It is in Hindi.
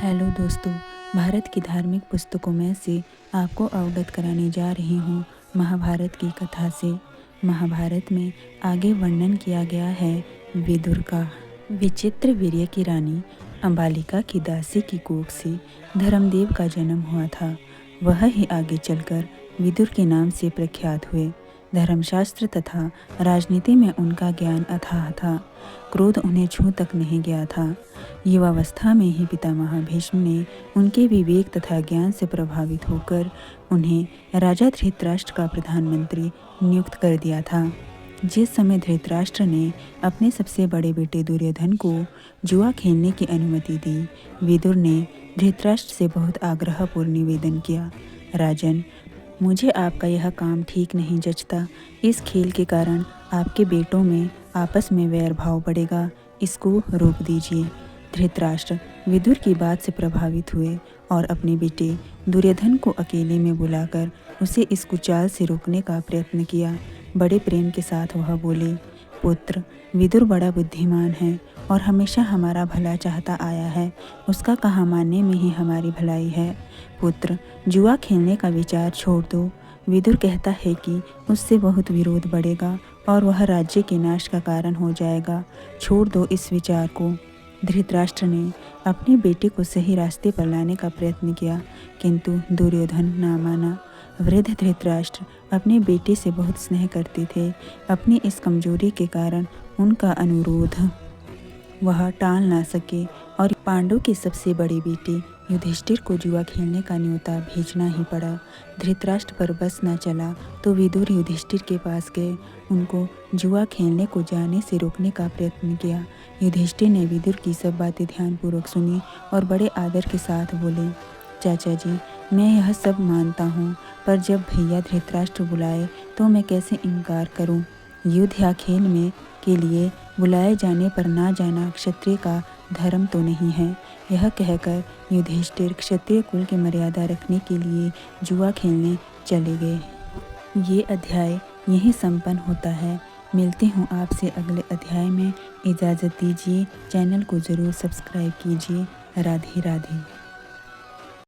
हेलो दोस्तों, भारत की धार्मिक पुस्तकों में से आपको अवगत कराने जा रही हूँ महाभारत की कथा से। महाभारत में आगे वर्णन किया गया है विदुर का। विचित्र वीर्य की रानी अंबालिका की दासी की कोख से धर्मदेव का जन्म हुआ था। वह ही आगे चलकर विदुर के नाम से प्रख्यात हुए। धर्मशास्त्र तथा राजनीति में उनका ज्ञान अथाह था। क्रोध उन्हें छू तक नहीं गया था। युवावस्था में ही पितामह भीष्म ने उनके विवेक तथा ज्ञान से प्रभावित होकर उन्हें राजा धृतराष्ट्र का प्रधानमंत्री नियुक्त कर दिया था। जिस समय धृतराष्ट्र ने अपने सबसे बड़े बेटे दुर्योधन को जुआ खेलने की अनुमति दी, विदुर ने धृतराष्ट्र से बहुत आग्रहपूर्ण निवेदन किया, राजन, मुझे आपका यह काम ठीक नहीं जचता। इस खेल के कारण आपके बेटों में आपस में वैर भाव बढ़ेगा। इसको रोक दीजिए। धृतराष्ट्र विदुर की बात से प्रभावित हुए और अपने बेटे दुर्योधन को अकेले में बुलाकर उसे इस कुचाल से रोकने का प्रयत्न किया। बड़े प्रेम के साथ वह बोले, पुत्र, विदुर बड़ा बुद्धिमान है और हमेशा हमारा भला चाहता आया है। उसका कहा मानने में ही हमारी भलाई है। पुत्र, जुआ खेलने का विचार छोड़ दो। विदुर कहता है कि उससे बहुत विरोध बढ़ेगा और वह राज्य के नाश का कारण हो जाएगा। छोड़ दो इस विचार को। धृतराष्ट्र ने अपने बेटे को सही रास्ते पर लाने का प्रयत्न किया, किंतु दुर्योधन ना माना। वृद्ध धृतराष्ट्र अपने बेटे से बहुत स्नेह करते थे। अपनी इस कमजोरी के कारण उनका अनुरोध वह टाल ना सके और पांडव के सबसे बड़े बेटे युधिष्ठिर को जुआ खेलने का न्योता भेजना ही पड़ा। धृतराष्ट्र पर बस न चला तो विदुर युधिष्ठिर के पास गए। उनको जुआ खेलने को जाने से रोकने का प्रयत्न किया। युधिष्ठिर ने विदुर की सब बातें ध्यानपूर्वक सुनी और बड़े आदर के साथ बोले, चाचा जी, मैं यह सब मानता हूँ, पर जब भैया धृतराष्ट्र बुलाए तो मैं कैसे इनकार करूँ। युद्ध या खेल में के लिए बुलाए जाने पर ना जाना क्षत्रिय का धर्म तो नहीं है। यह कहकर युधिष्ठिर क्षत्रिय कुल की मर्यादा रखने के लिए जुआ खेलने चले गए। ये अध्याय यहीं संपन्न होता है। मिलती हूँ आपसे अगले अध्याय में। इजाज़त दीजिए। चैनल को ज़रूर सब्सक्राइब कीजिए। राधे राधे।